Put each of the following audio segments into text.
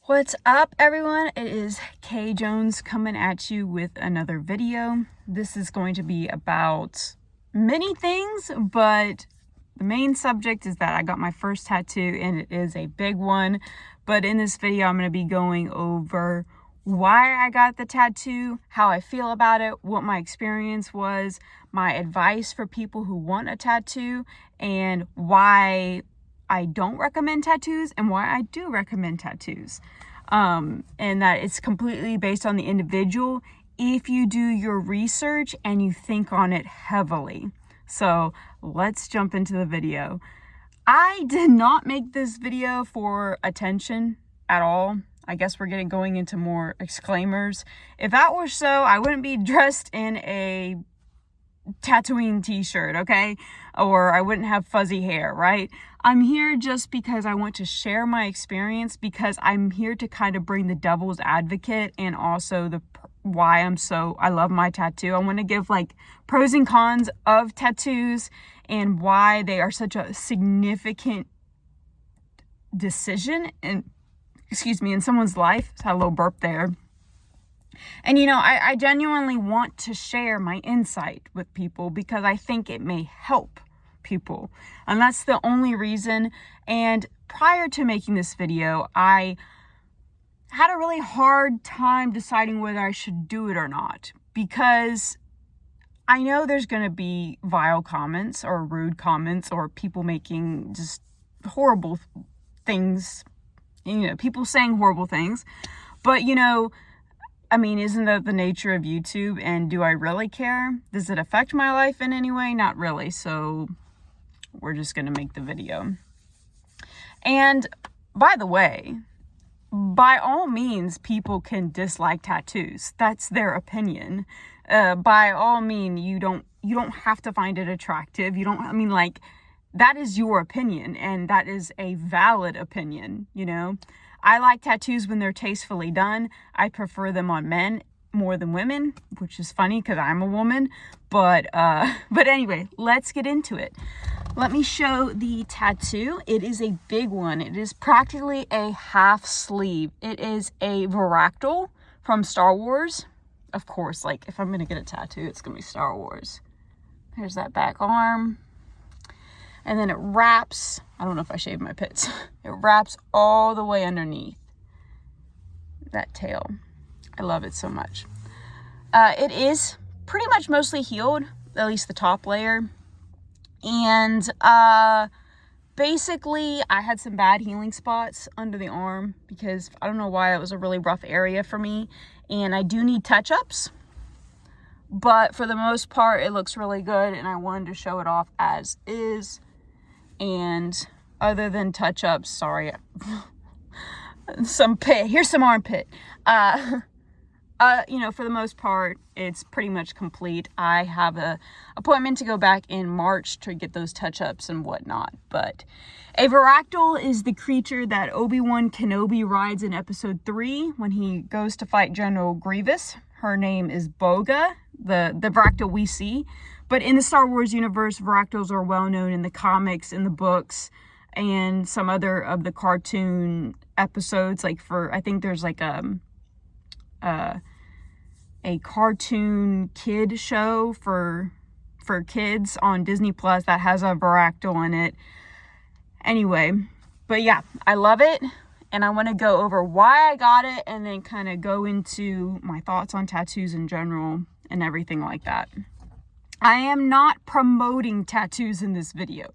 What's up, everyone? It is Kay Jones coming at you with another video. This is going to be about many things, but the main subject is that I got my first tattoo and it is a big one. But in this video, I'm going to be going over why I got the tattoo, how I feel about it, what my experience was, my advice for people who want a tattoo, and why I don't recommend tattoos and why I do recommend tattoos. And that it's completely based on the individual if you do your research and you think on it heavily. So let's jump into the video. I did not make this video for attention at all. I guess we're going into more exclaimers. If that were so, I wouldn't be dressed in a Tatooine t-shirt, okay? Or I wouldn't have fuzzy hair, right? I'm here just because I want to share my experience, because I'm here to kind of bring the devil's advocate and also why I love my tattoo. I want to give like pros and cons of tattoos and why they are such a significant decision in someone's life. I had a little burp there. And I genuinely want to share my insight with people because I think it may help people. And that's the only reason. And prior to making this video, I had a really hard time deciding whether I should do it or not, because I know there's going to be vile comments or rude comments or people making just horrible things, people saying horrible things. But, isn't that the nature of YouTube? And do I really care? Does it affect my life in any way? Not really. So we're just going to make the video. And by the way, by all means, people can dislike tattoos. That's their opinion. By all means, you don't have to find it attractive. That is your opinion, and that is a valid opinion, I like tattoos when they're tastefully done. I prefer them on men more than women, which is funny because I'm a woman. But anyway, let's get into it. Let me show the tattoo. It is a big one. It is practically a half sleeve. It is a Varactyl from Star Wars. Of course, if I'm going to get a tattoo, it's going to be Star Wars. Here's that back arm. And then it wraps, I don't know if I shaved my pits. It wraps all the way underneath that tail. I love it so much. It is pretty much mostly healed, at least the top layer. And basically, I had some bad healing spots under the arm because I don't know why, it was a really rough area for me. And I do need touch-ups. But for the most part, it looks really good. And I wanted to show it off as is. And other than touch-ups, sorry, some pit, here's some armpit. For the most part, it's pretty much complete. I have a appointment to go back in March to get those touch-ups and whatnot. But a Varactyl is the creature that Obi-Wan Kenobi rides in episode 3 when he goes to fight General Grievous. Her name is Boga, the Varactyl we see. But in the Star Wars universe, Varactyls are well known in the comics, in the books, and some other of the cartoon episodes. I think there's a cartoon kid show for kids on Disney Plus that has a Varactyl in it. Anyway, but yeah, I love it. And I want to go over why I got it and then kind of go into my thoughts on tattoos in general and everything like that. I am not promoting tattoos in this video.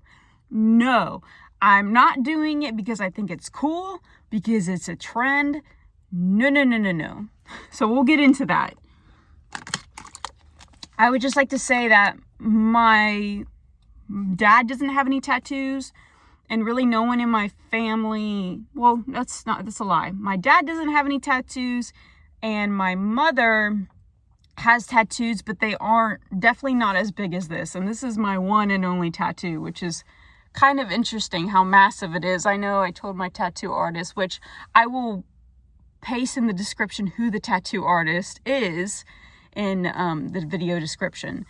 No, I'm not doing it because I think it's cool, because it's a trend. No. So we'll get into that. I would just like to say that my dad doesn't have any tattoos, and really no one in my family, well, that's a lie. My dad doesn't have any tattoos, and my mother has tattoos, but they aren't, definitely not as big as this. And this is my one and only tattoo, which is kind of interesting how massive it is. I know I told my tattoo artist, which I will paste in the description who the tattoo artist is in the video description.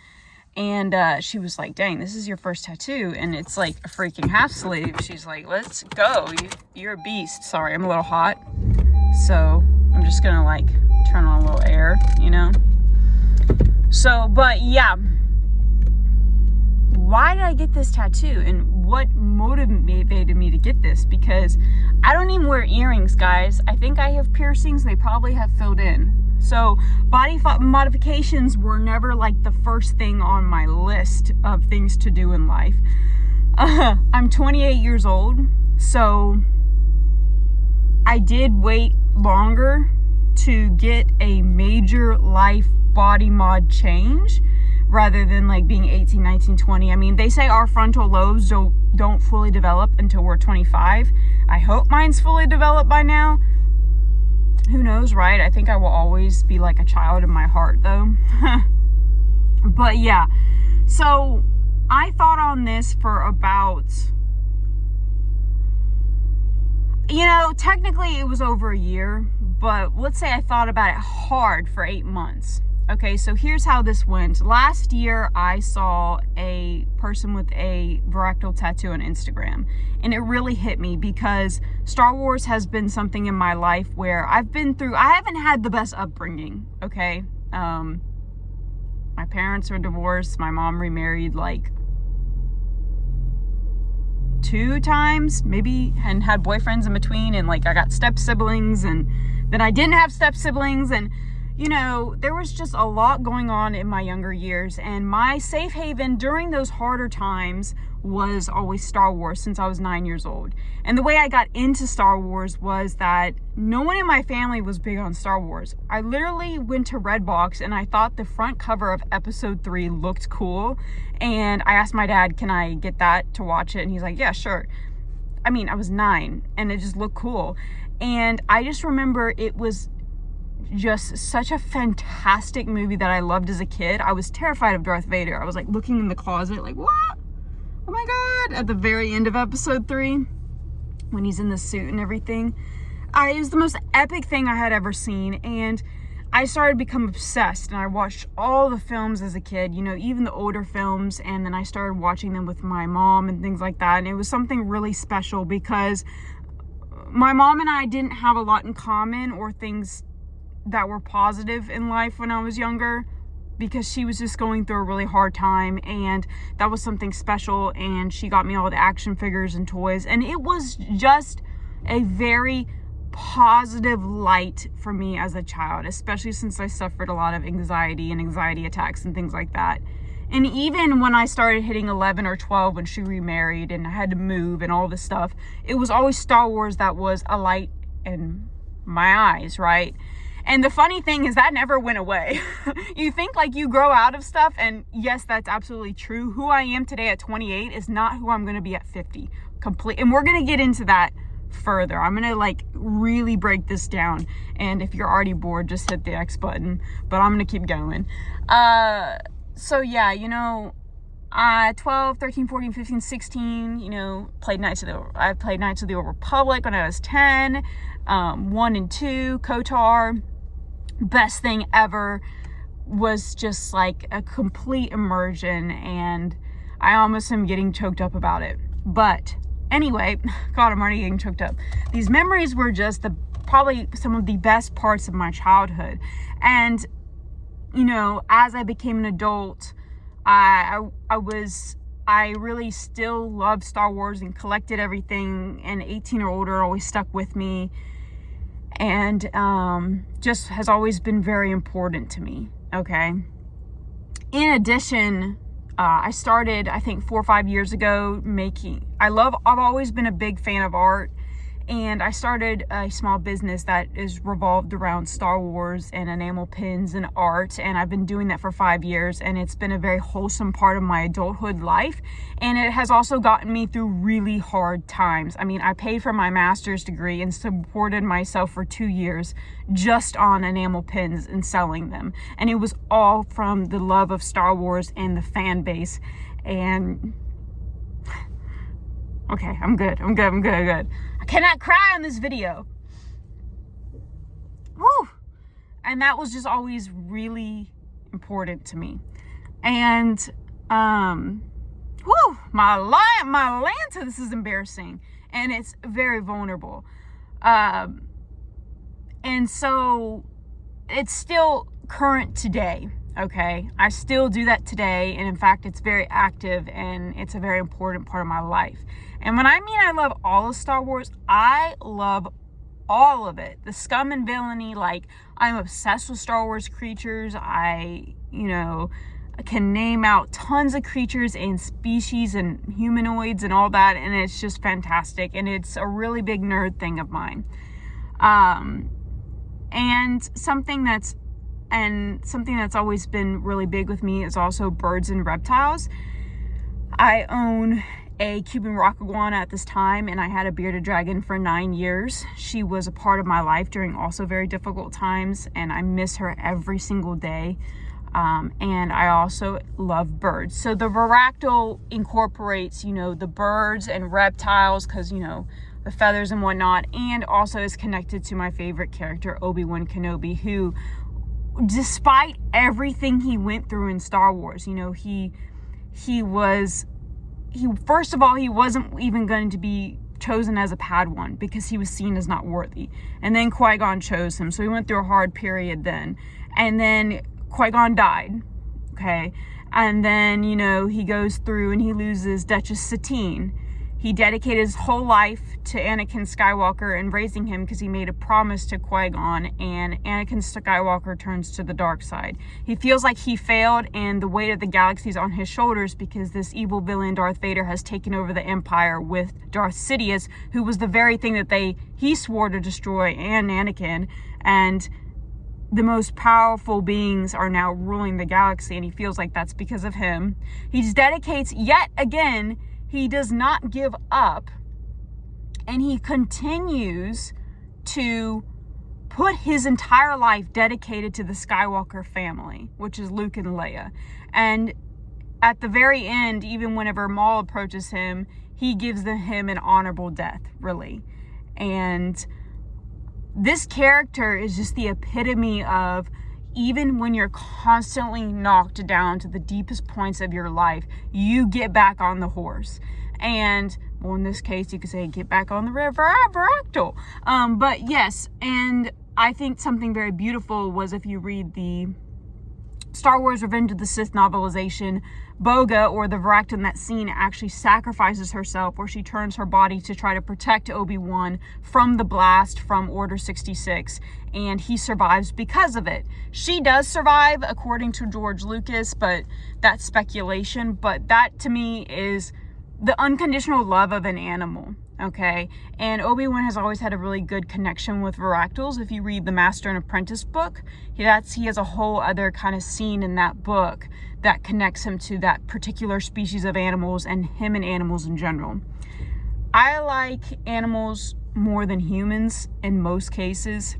And she was like, dang, this is your first tattoo. And it's like a freaking half sleeve. She's like, let's go. You're a beast. Sorry, I'm a little hot. So I'm just gonna like turn on a little air, you know? So, but yeah, why did I get this tattoo and what motivated me to get this? Because I don't even wear earrings, guys. I think I have piercings. They probably have filled in. So body modifications were never like the first thing on my list of things to do in life. I'm 28 years old, so I did wait longer to get a major life body mod change rather than like being 18, 19, 20. I mean, they say our frontal lobes don't fully develop until we're 25. I hope mine's fully developed by now. Who knows, right? I think I will always be like a child in my heart though. But yeah, so I thought on this for about, you know, technically it was over a year, but let's say I thought about it hard for 8 months. Okay, so here's how this went. Last year, I saw a person with a Varactyl tattoo on Instagram, and it really hit me because Star Wars has been something in my life where I haven't had the best upbringing, okay? My parents are divorced. My mom remarried like 2 times, maybe, and had boyfriends in between, and like I got step siblings, and then I didn't have step siblings, and you know, there was just a lot going on in my younger years, and my safe haven during those harder times was always Star Wars since I was 9 years old. And the way I got into Star Wars was that no one in my family was big on Star Wars. I literally went to Redbox and I thought the front cover of episode 3 looked cool, and I asked my dad, can I get that to watch it? And he's like, yeah, sure. I mean, I was 9 and it just looked cool. And I just remember it was just such a fantastic movie that I loved as a kid. I was terrified of Darth Vader. I was like looking in the closet like, what? Oh my God. At the very end of episode 3, when he's in the suit and everything, it was the most epic thing I had ever seen. And I started to become obsessed, and I watched all the films as a kid, you know, even the older films. And then I started watching them with my mom and things like that. And it was something really special because my mom and I didn't have a lot in common or things that were positive in life when I was younger, because she was just going through a really hard time, and that was something special. And she got me all the action figures and toys, and it was just a very positive light for me as a child, especially since I suffered a lot of anxiety and anxiety attacks and things like that. And even when I started hitting 11 or 12, when she remarried and I had to move and all this stuff, it was always Star Wars that was a light in my eyes, right? And the funny thing is that never went away. You think like you grow out of stuff, and yes, that's absolutely true. Who I am today at 28 is not who I'm going to be at 50. And we're going to get into that further. I'm going to like really break this down. And if you're already bored, just hit the X button. But I'm going to keep going. So yeah, you know, 12, 13, 14, 15, 16, you know, I played Knights of the Old Republic when I was 10. 1 and 2, KOTOR. Best thing ever. Was just like a complete immersion, and I almost am getting choked up about it. But anyway, God, I'm already getting choked up. These memories were just probably some of the best parts of my childhood. And you know, as I became an adult, I really still loved Star Wars and collected everything, and 18 or older always stuck with me, and just has always been very important to me, okay? In addition, I started, I think 4 or 5 years ago, I've always been a big fan of art, and I started a small business that is revolved around Star Wars and enamel pins and art, and I've been doing that for 5 years, and it's been a very wholesome part of my adulthood life, and it has also gotten me through really hard times. I mean, I paid for my master's degree and supported myself for 2 years just on enamel pins and selling them, and it was all from the love of Star Wars and the fan base. And okay, I'm good. I cannot cry on this video. Woo! And that was just always really important to me. And, woo! My Lanta, this is embarrassing. And it's very vulnerable. And so it's still current today, okay? I still do that today, and in fact, it's very active, and it's a very important part of my life. And when I mean I love all of Star Wars, I love all of it. The scum and villainy, like, I'm obsessed with Star Wars creatures. I can name out tons of creatures and species and humanoids and all that, and it's just fantastic, and it's a really big nerd thing of mine. And something that's always been really big with me is also birds and reptiles. I own a Cuban rock iguana at this time, and I had a bearded dragon for 9 years. She was a part of my life during also very difficult times, and I miss her every single day. And I also love birds. So the Varactyl incorporates, the birds and reptiles, because, the feathers and whatnot, and also is connected to my favorite character, Obi-Wan Kenobi, who, despite everything he went through in Star Wars, first of all, he wasn't even going to be chosen as a Padawan because he was seen as not worthy. And then Qui-Gon chose him, so he went through a hard period then. And then Qui-Gon died, okay? And then, he goes through and he loses Duchess Satine. He dedicated his whole life to Anakin Skywalker and raising him because he made a promise to Qui-Gon, and Anakin Skywalker turns to the dark side. He feels like he failed, and the weight of the galaxy is on his shoulders because this evil villain Darth Vader has taken over the Empire with Darth Sidious, who was the very thing that he swore to destroy, and Anakin, and the most powerful beings are now ruling the galaxy, and he feels like that's because of him. He dedicates, yet again, he does not give up, and he continues to put his entire life dedicated to the Skywalker family, which is Luke and Leia. And at the very end, even whenever Maul approaches him, he gives him an honorable death, really. And this character is just the epitome of, even when you're constantly knocked down to the deepest points of your life, you get back on the horse. And, well, in this case, you could say get back on the Varactyl. But yes, and I think something very beautiful was, if you read the Star Wars Revenge of the Sith novelization, Boga, or the Varactyl in that scene, actually sacrifices herself, where she turns her body to try to protect Obi-Wan from the blast from Order 66, and he survives because of it. She does survive, according to George Lucas, but that's speculation. But that, to me, is the unconditional love of an animal, okay? And Obi-Wan has always had a really good connection with Varactyls. If you read the Master and Apprentice book, he has a whole other kind of scene in that book that connects him to that particular species of animals and him and animals in general. I like animals more than humans in most cases.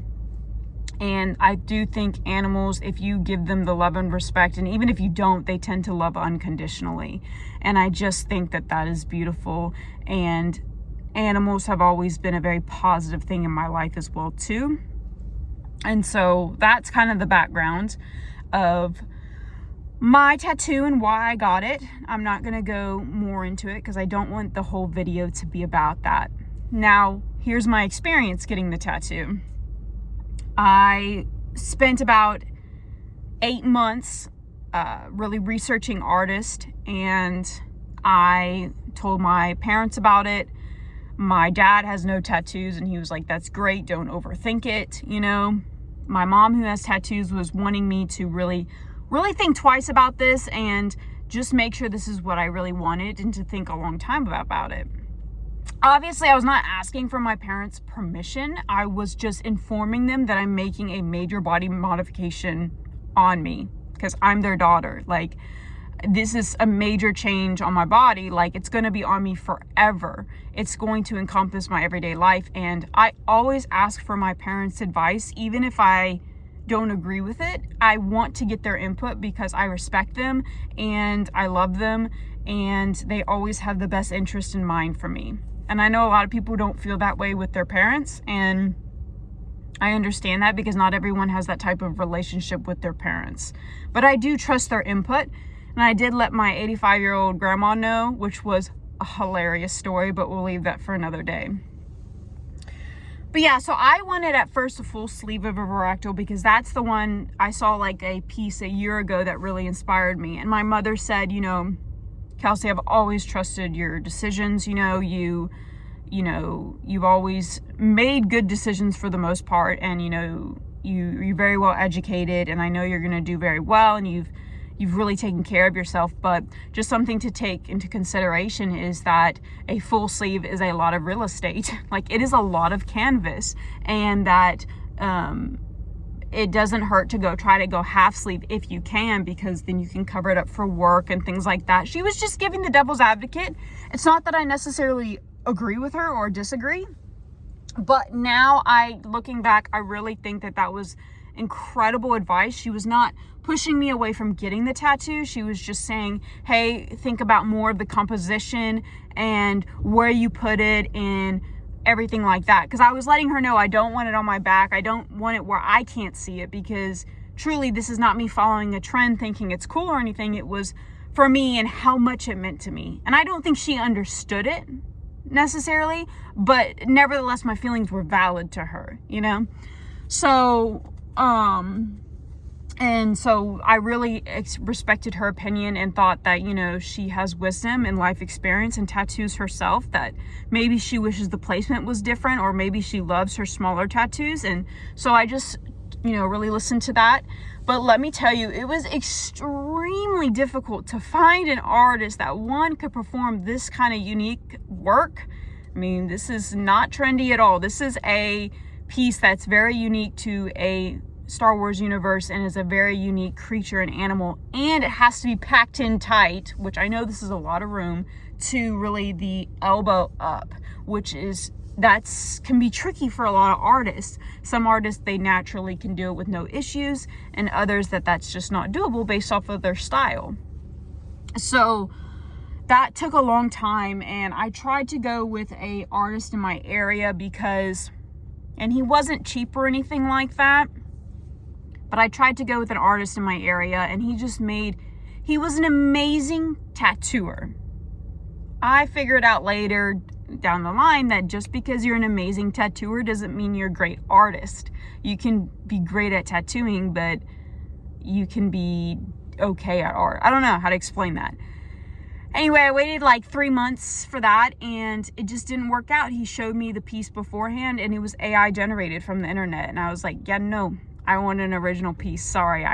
And I do think animals, if you give them the love and respect, and even if you don't, they tend to love unconditionally. And I just think that that is beautiful. And animals have always been a very positive thing in my life as well, too. And so that's kind of the background of my tattoo and why I got it. I'm not going to go more into it because I don't want the whole video to be about that. Now, here's my experience getting the tattoo. I spent about 8 months really researching artists, and I told my parents about it. My dad has no tattoos, and he was like, that's great, don't overthink it, My mom, who has tattoos, was wanting me to really think twice about this and just make sure this is what I really wanted, and to think a long time about it. Obviously, I was not asking for my parents' permission. I was just informing them that I'm making a major body modification on me because I'm their daughter. Like, this is a major change on my body. Like, it's going to be on me forever. It's going to encompass my everyday life. And I always ask for my parents' advice, even if I don't agree with it. I want to get their input because I respect them and I love them, and they always have the best interest in mind for me. And I know a lot of people don't feel that way with their parents, and I understand that because not everyone has that type of relationship with their parents. But I do trust their input, and I did let my 85-year-old grandma know, which was a hilarious story, but we'll leave that for another day. But yeah, so I wanted at first a full sleeve of a Varactyl because that's the one I saw like a piece a year ago that really inspired me. And my mother said, you know, Kelsey, I've always trusted your decisions. You know, you've always made good decisions for the most part, and you know, you're very well educated, and I know you're going to do very well, and you've really taken care of yourself. But just something to take into consideration is that a full sleeve is a lot of real estate. Like, it is a lot of canvas, and that it doesn't hurt to try to go half sleeve if you can, because then you can cover it up for work and things like that. She was just giving the devil's advocate. It's not that I necessarily agree with her or disagree, but now looking back, I really think that was incredible advice. She was not pushing me away from getting the tattoo. She was just saying, hey, think about more of the composition and where you put it and everything like that. Because I was letting her know I don't want it on my back. I don't want it where I can't see it, because truly this is not me following a trend thinking it's cool or anything. It was for me and how much it meant to me. And I don't think she understood it necessarily, but nevertheless my feelings were valid to her, you know. So and so I really respected her opinion and thought that, you know, she has wisdom and life experience and tattoos herself, that maybe she wishes the placement was different, or maybe she loves her smaller tattoos. And so I just, you know, really listened to that. But let me tell you, it was extremely difficult to find an artist that, one, could perform this kind of unique work. I mean, this is not trendy at all. This is a piece that's very unique to a Star Wars universe and is a very unique creature and animal, and it has to be packed in tight, which I know this is a lot of room, to really the elbow up, which can be tricky for a lot of artists. Some artists, they naturally can do it with no issues, and others that's just not doable based off of their style. So that took a long time, and I tried to go with a artist in my area and he wasn't cheap or anything like that, but I tried to go with an artist in my area, and he was an amazing tattooer. I figured out later down the line that just because you're an amazing tattooer doesn't mean you're a great artist. You can be great at tattooing, but you can be okay at art. I don't know how to explain that. Anyway, I waited like 3 months for that, and it just didn't work out. He showed me the piece beforehand, and it was AI generated from the internet, and I was like, yeah, no, I want an original piece. Sorry,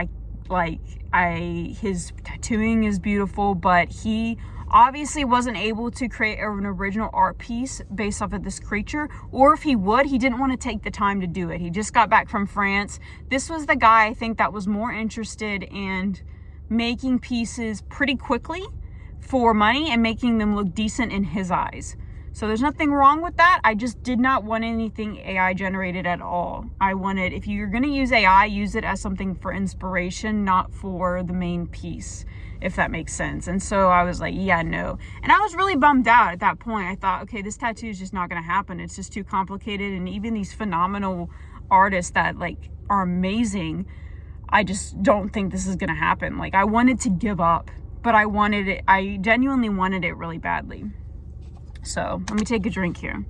his tattooing is beautiful, but he obviously wasn't able to create an original art piece based off of this creature, or if he would, he didn't want to take the time to do it. He just got back from France. This was the guy, I think, that was more interested in making pieces pretty quickly for money and making them look decent in his eyes. So there's nothing wrong with that. I just did not want anything AI generated at all. I wanted, if you're going to use AI, use it as something for inspiration, not for the main piece, if that makes sense. And so I was like, yeah, no. And I was really bummed out at that point. I thought, okay, this tattoo is just not going to happen. It's just too complicated. And even these phenomenal artists that are amazing, I just don't think this is going to happen. I wanted to give up, but I genuinely wanted it really badly. So let me take a drink here.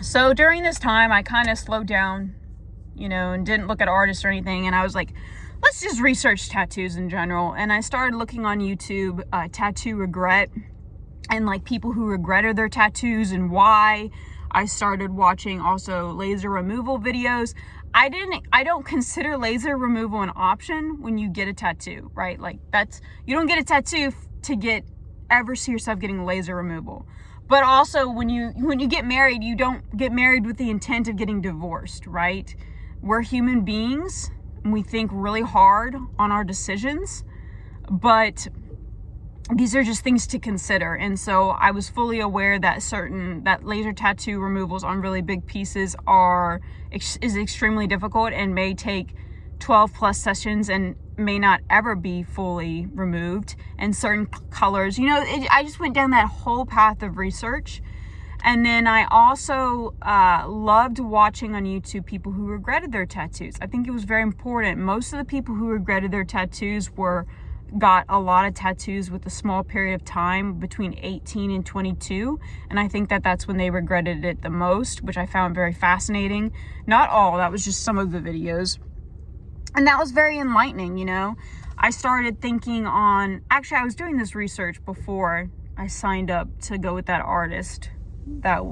So during this time, I kind of slowed down, and didn't look at artists or anything. And I was like, let's just research tattoos in general. And I started looking on YouTube, tattoo regret, and people who regretted their tattoos and why. I started watching also laser removal videos. I don't consider laser removal an option when you get a tattoo, right? You don't get a tattoo to ever see yourself getting laser removal. But also when you get married, you don't get married with the intent of getting divorced, right? We're human beings and we think really hard on our decisions, but these are just things to consider. And so I was fully aware that laser tattoo removals on really big pieces is extremely difficult and may take 12 plus sessions and may not ever be fully removed. And certain colors, I just went down that whole path of research. And then I also loved watching on YouTube people who regretted their tattoos. I think it was very important. Most of the people who regretted their tattoos were got a lot of tattoos with a small period of time between 18 and 22. And I think that that's when they regretted it the most, which I found very fascinating. Not all, that was just some of the videos. And that was very enlightening, you know. I started thinking on, actually I was doing this research before I signed up to go with that artist that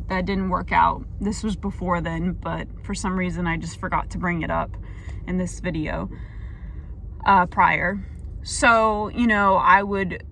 didn't work out. This was before then, but for some reason I just forgot to bring it up in this video prior. So, you know, I would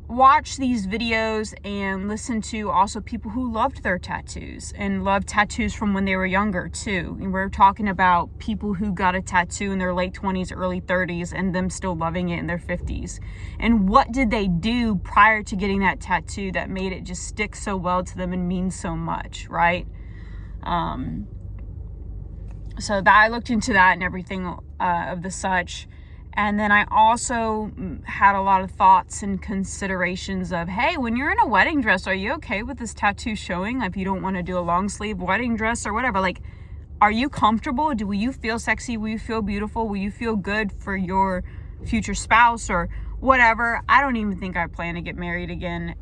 watch these videos and listen to also people who loved their tattoos and loved tattoos from when they were younger too. And we're talking about people who got a tattoo in their late 20s, early 30s, and them still loving it in their 50s. And what did they do prior to getting that tattoo that made it just stick so well to them and mean so much, right? So that I looked into that and everything of the such. And then I also had a lot of thoughts and considerations of, hey, when you're in a wedding dress, are you okay with this tattoo showing? If you don't want to do a long sleeve wedding dress or whatever, like, are you comfortable? Will you feel sexy? Will you feel beautiful? Will you feel good for your future spouse or whatever? I don't even think I plan to get married again.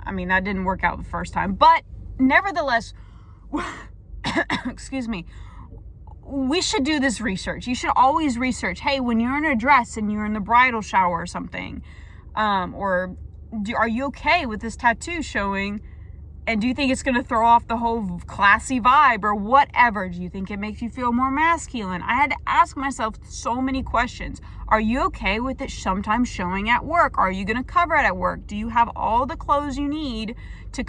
I mean, that didn't work out the first time. But nevertheless, excuse me, we should do this research. You should always research, hey, when you're in a dress and you're in the bridal shower or something, are you okay with this tattoo showing? And do you think it's going to throw off the whole classy vibe or whatever? Do you think it makes you feel more masculine? I had to ask myself so many questions. Are you okay with it sometimes showing at work? Are you going to cover it at work? Do you have all the clothes you need to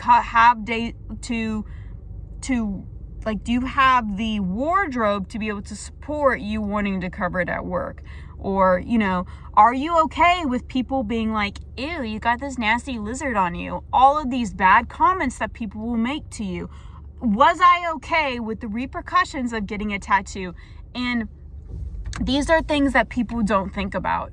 do you have the wardrobe to be able to support you wanting to cover it at work? Or, you know, are you okay with people being like, ew, you got this nasty lizard on you? All of these bad comments that people will make to you. Was I okay with the repercussions of getting a tattoo? And these are things that people don't think about.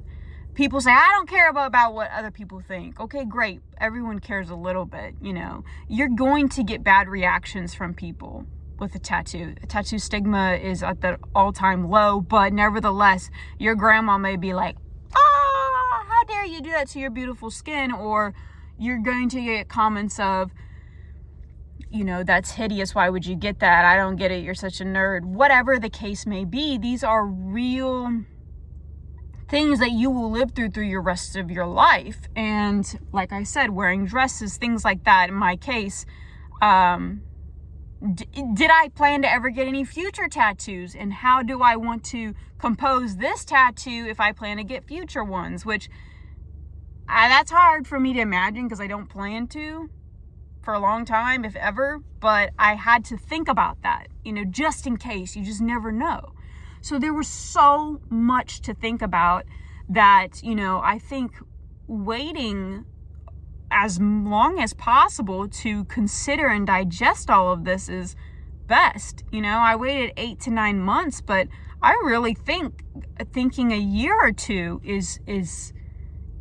People say, I don't care about what other people think. Okay, great. Everyone cares a little bit, you know. You're going to get bad reactions from people with a tattoo. A tattoo stigma is at the all-time low, but nevertheless, your grandma may be like, how dare you do that to your beautiful skin? Or you're going to get comments of, you know, that's hideous. Why would you get that? I don't get it. You're such a nerd. Whatever the case may be, these are real things that you will live through your rest of your life. And like I said, wearing dresses, things like that. In my case, did I plan to ever get any future tattoos? And how do I want to compose this tattoo if I plan to get future ones? Which, that's hard for me to imagine because I don't plan to for a long time, if ever. But I had to think about that, you know, just in case. You just never know. So there was so much to think about that, you know, I think waiting as long as possible to consider and digest all of this is best. You know, I waited 8 to 9 months, but I really think thinking a year or two is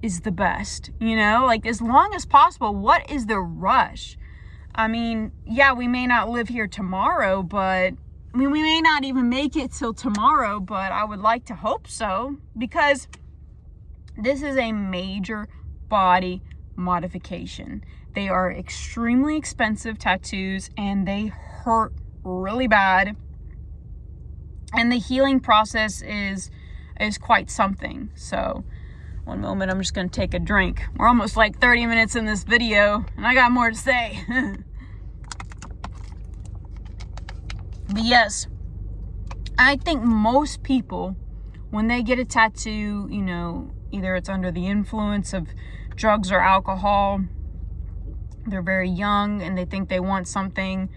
the best, you know, like as long as possible. What is the rush? I mean, yeah, we may not live here tomorrow, but I mean, we may not even make it till tomorrow, but I would like to hope so, because this is a major body modification. They are extremely expensive tattoos and they hurt really bad. And the healing process is quite something. So, one moment, I'm just going to take a drink. We're almost like 30 minutes in this video and I got more to say. But yes, I think most people, when they get a tattoo, you know, either it's under the influence of drugs or alcohol, they're very young and they think they want something,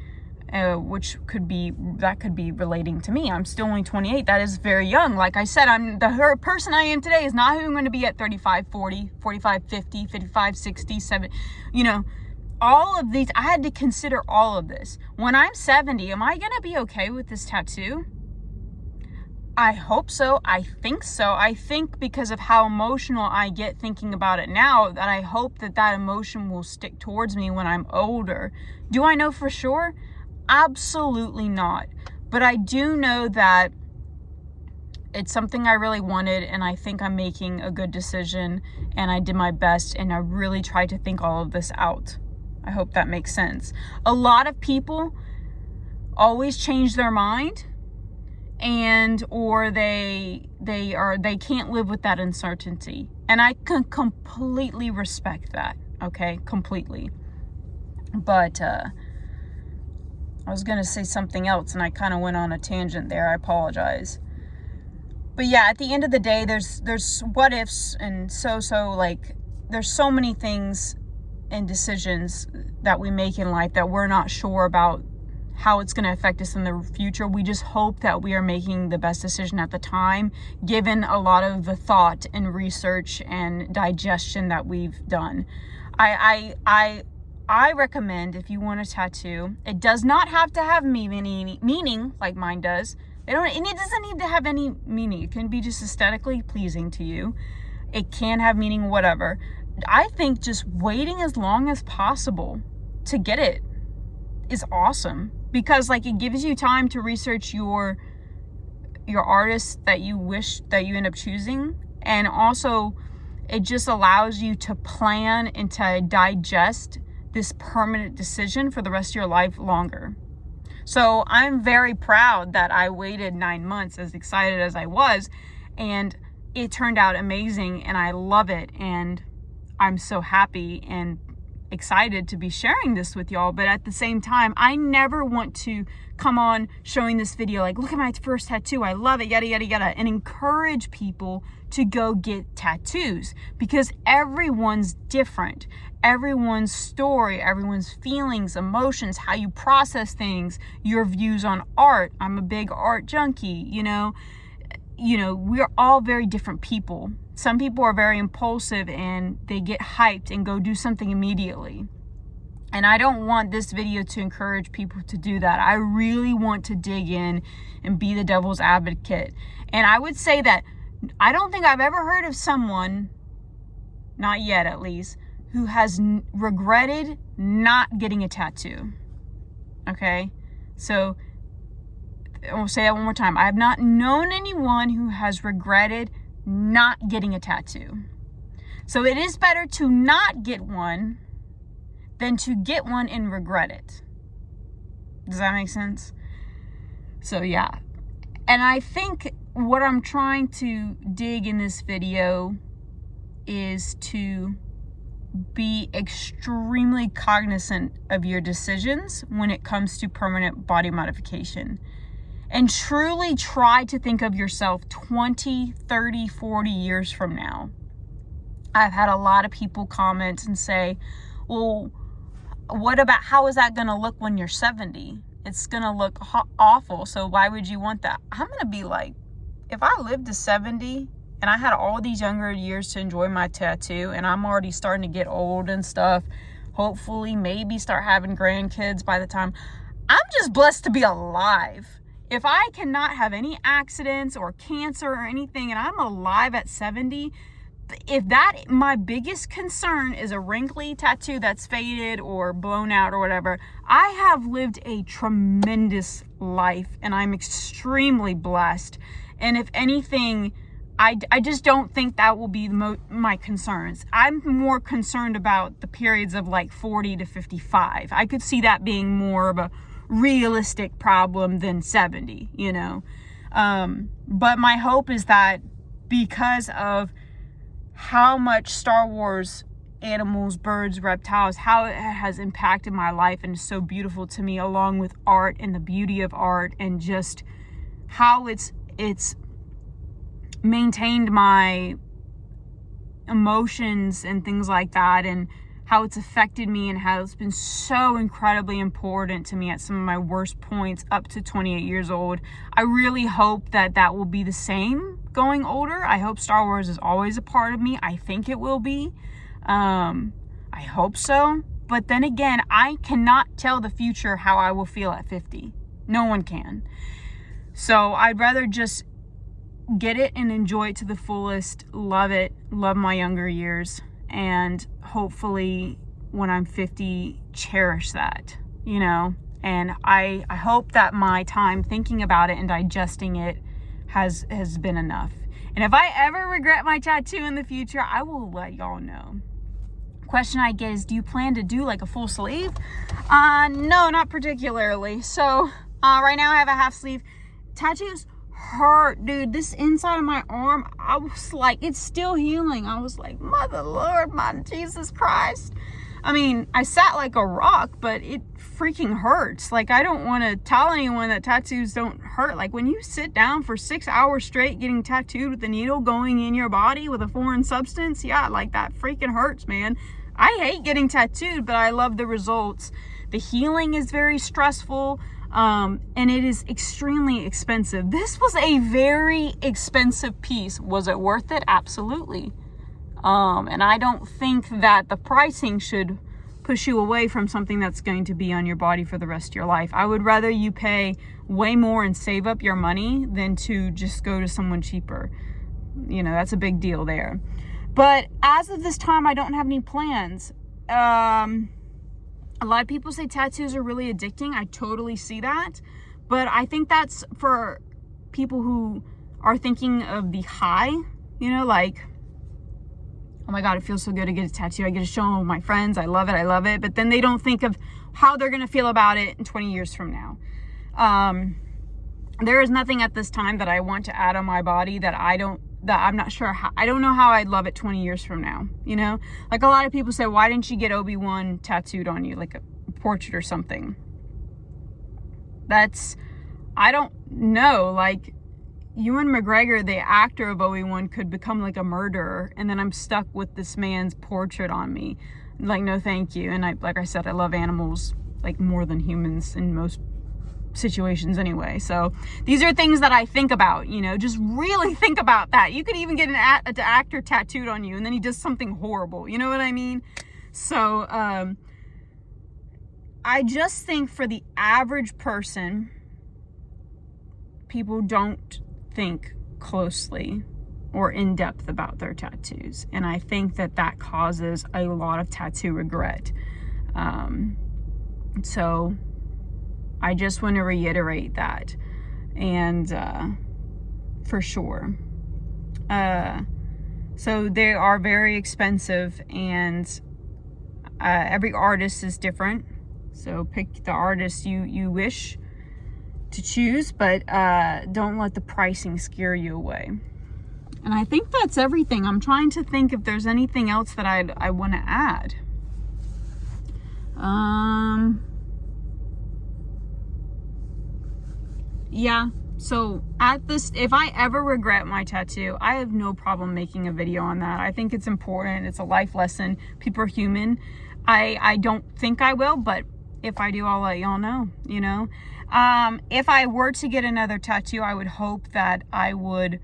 which could be relating to me. I'm still only 28. That is very young. Like I said, the person I am today is not who I'm going to be at 35, 40, 45, 50, 55, 60, 70, you know. All of these, I had to consider all of this. When I'm 70, am I going to be okay with this tattoo? I hope so. I think so. I think because of how emotional I get thinking about it now, that I hope that emotion will stick towards me when I'm older. Do I know for sure? Absolutely not. But I do know that it's something I really wanted, and I think I'm making a good decision, and I did my best, and I really tried to think all of this out. I hope that makes sense. A lot of people always change their mind, and or they can't live with that uncertainty, and I can completely respect that. Okay, completely. But I was gonna say something else, and I kind of went on a tangent there. I apologize. But yeah, at the end of the day, there's what ifs, and like there's so many things and decisions that we make in life that we're not sure about how it's going to affect us in the future. We just hope that we are making the best decision at the time, given a lot of the thought and research and digestion that we've done. I recommend, if you want a tattoo, it does not have to have meaning like mine does. It doesn't need to have any meaning. It can be just aesthetically pleasing to you. It can have meaning, whatever. I think just waiting as long as possible to get it is awesome, because like it gives you time to research your artist that you wish that you end up choosing, and also it just allows you to plan and to digest this permanent decision for the rest of your life longer. So I'm very proud that I waited 9 months, as excited as I was, and it turned out amazing, and I love it, and I'm so happy and excited to be sharing this with y'all. But at the same time, I never want to come on showing this video like, look at my first tattoo, I love it, yada yada yada, and encourage people to go get tattoos, because everyone's different. Everyone's story, everyone's feelings, emotions, how you process things, your views on art. I'm a big art junkie, you know, we're all very different people. Some people are very impulsive and they get hyped and go do something immediately. And I don't want this video to encourage people to do that. I really want to dig in and be the devil's advocate. And I would say that I don't think I've ever heard of someone, not yet at least, who has regretted not getting a tattoo. Okay? So I'll say that one more time. I have not known anyone who has regretted not getting a tattoo. So it is better to not get one than to get one and regret it. Does that make sense? So yeah. And I think what I'm trying to dig in this video is to be extremely cognizant of your decisions when it comes to permanent body modification. And truly try to think of yourself 20, 30, 40 years from now. I've had a lot of people comment and say, well, what about, how is that going to look when you're 70? It's going to look awful. So why would you want that? I'm going to be like, if I lived to 70 and I had all these younger years to enjoy my tattoo, and I'm already starting to get old and stuff, hopefully maybe start having grandkids by the time, I'm just blessed to be alive. If I cannot have any accidents or cancer or anything, and I'm alive at 70, if that, my biggest concern is a wrinkly tattoo that's faded or blown out or whatever, I have lived a tremendous life, and I'm extremely blessed. And if anything, I just don't think that will be my concerns. I'm more concerned about the periods of like 40 to 55. I could see that being more of a realistic problem than 70, you know. But my hope is that because of how much Star Wars, animals, birds, reptiles, how it has impacted my life and is so beautiful to me, along with art and the beauty of art, and just how it's maintained my emotions and things like that, and how it's affected me, and how it's been so incredibly important to me at some of my worst points up to 28 years old. I really hope that that will be the same going older. I hope Star Wars is always a part of me. I think it will be. I hope so. But then again, I cannot tell the future how I will feel at 50. No one can. So I'd rather just get it and enjoy it to the fullest, love it, love my younger years, and hopefully when I'm 50, cherish that, you know. And I hope that my time thinking about it and digesting it has been enough. And if I ever regret my tattoo in the future, I will let y'all know. Question I get is, do you plan to do like a full sleeve? No, not particularly. So right now I have a half sleeve. Tattoos hurt, dude. This inside of my arm, I was like, it's still healing. I was like, Mother Lord, my Jesus Christ. I mean, I sat like a rock, but it freaking hurts. Like, I don't want to tell anyone that tattoos don't hurt. Like, when you sit down for 6 hours straight getting tattooed with a needle going in your body with a foreign substance, yeah, like that freaking hurts, man. I hate getting tattooed, but I love the results. The healing is very stressful, and it is extremely expensive. This was a very expensive piece. Was it worth it? Absolutely. And I don't think that the pricing should push you away from something that's going to be on your body for the rest of your life. I would rather you pay way more and save up your money than to just go to someone cheaper. You know, that's a big deal there. But as of this time, I don't have any plans. A lot of people say tattoos are really addicting. I totally see that. But I think that's for people who are thinking of the high, you know, like, oh my God, it feels so good to get a tattoo. I get to show them with my friends. I love it. But then they don't think of how they're going to feel about it in 20 years from now. There is nothing at this time that I want to add on my body that I'm not sure how. I don't know how I'd love it 20 years from now. You know, like a lot of people say, why didn't you get Obi-Wan tattooed on you, like a portrait or something? I don't know. Like, Ewan McGregor, the actor of Obi-Wan, could become like a murderer, and then I'm stuck with this man's portrait on me. Like, no thank you. And like I said, I love animals like more than humans in most situations anyway. So these are things that I think about, you know, just really think about that. You could even get an actor tattooed on you and then he does something horrible. You know what I mean? So I just think for the average person, people don't think closely or in depth about their tattoos, and I think that causes a lot of tattoo regret. So I just want to reiterate that, and for sure. So they are very expensive, and every artist is different. So pick the artist you wish to choose, but don't let the pricing scare you away. And I think that's everything. I'm trying to think if there's anything else that I want to add. Yeah, so if I ever regret my tattoo, I have no problem making a video on that. I think it's important. It's a life lesson. People are human. I don't think I will, but if I do, I'll let y'all know, you know. If I were to get another tattoo, I would hope that I would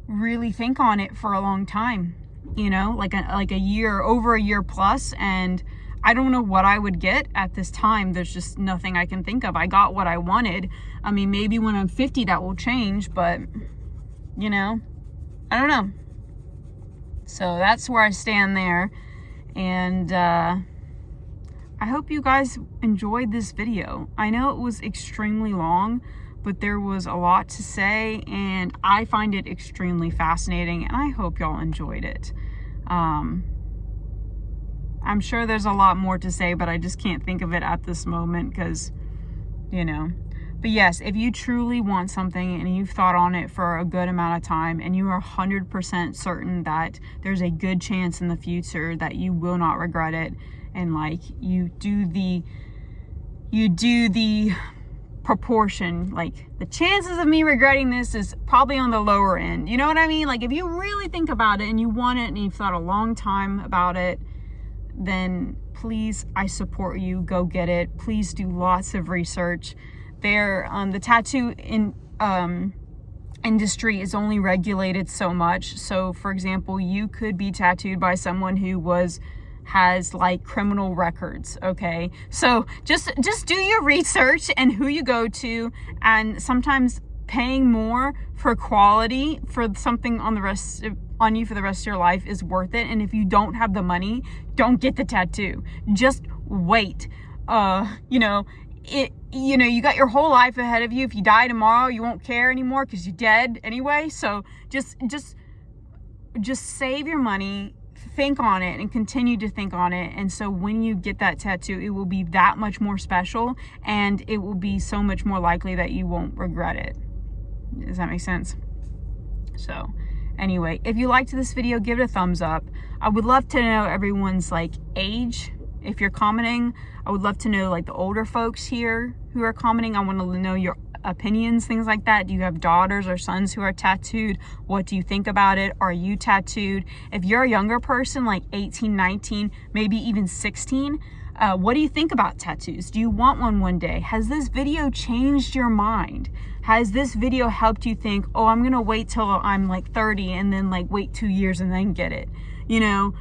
really think on it for a long time, you know, like a year, over a year plus. And I don't know what I would get at this time. There's just nothing I can think of. I got what I wanted. I mean, maybe when I'm 50 that will change, but you know, I don't know. So that's where I stand there. And I hope you guys enjoyed this video. I know it was extremely long, but there was a lot to say, and I find it extremely fascinating, and I hope y'all enjoyed it. I'm sure there's a lot more to say, but I just can't think of it at this moment because, you know. But yes, if you truly want something and you've thought on it for a good amount of time and you are 100% certain that there's a good chance in the future that you will not regret it, and like you do the proportion, like the chances of me regretting this is probably on the lower end. You know what I mean? Like if you really think about it and you want it and you've thought a long time about it, then please, I support you. Go get it. Please do lots of research. The tattoo industry is only regulated so much. So for example, you could be tattooed by someone who has like criminal records. Okay, so just do your research and who you go to, and sometimes paying more for quality for something on you for the rest of your life is worth it. And if you don't have the money, don't get the tattoo. Just wait. You know, you got your whole life ahead of you. If you die tomorrow, you won't care anymore because you're dead anyway. So just save your money, think on it, and continue to think on it. And so when you get that tattoo, it will be that much more special, and it will be so much more likely that you won't regret it. Does that make sense? So anyway, if you liked this video, give it a thumbs up. I would love to know everyone's like age. If you're commenting, I would love to know like the older folks here who are commenting. I want to know your opinions, things like that. Do you have daughters or sons who are tattooed? What do you think about it? Are you tattooed? If you're a younger person, like 18, 19, maybe even 16, what do you think about tattoos? Do you want one day? Has this video changed your mind? Has this video helped you think, oh, I'm gonna wait till I'm like 30 and then like wait 2 years and then get it? You know,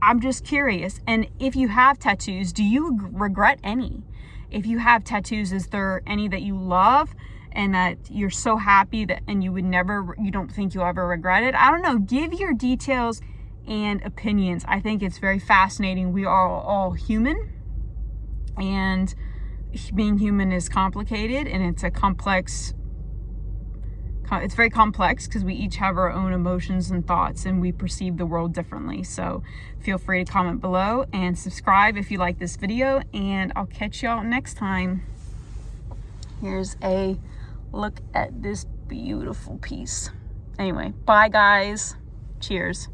I'm just curious. And if you have tattoos, do you regret any? If you have tattoos, is there any that you love and that you're so happy that, and you don't think you'll ever regret it? I don't know. Give your details and opinions. I think it's very fascinating. We are all human, and being human is complicated, and it's very complex because we each have our own emotions and thoughts, and we perceive the world differently. So feel free to comment below and subscribe if you like this video, and I'll catch y'all next time. Here's a look at this beautiful piece. Anyway, bye guys. Cheers.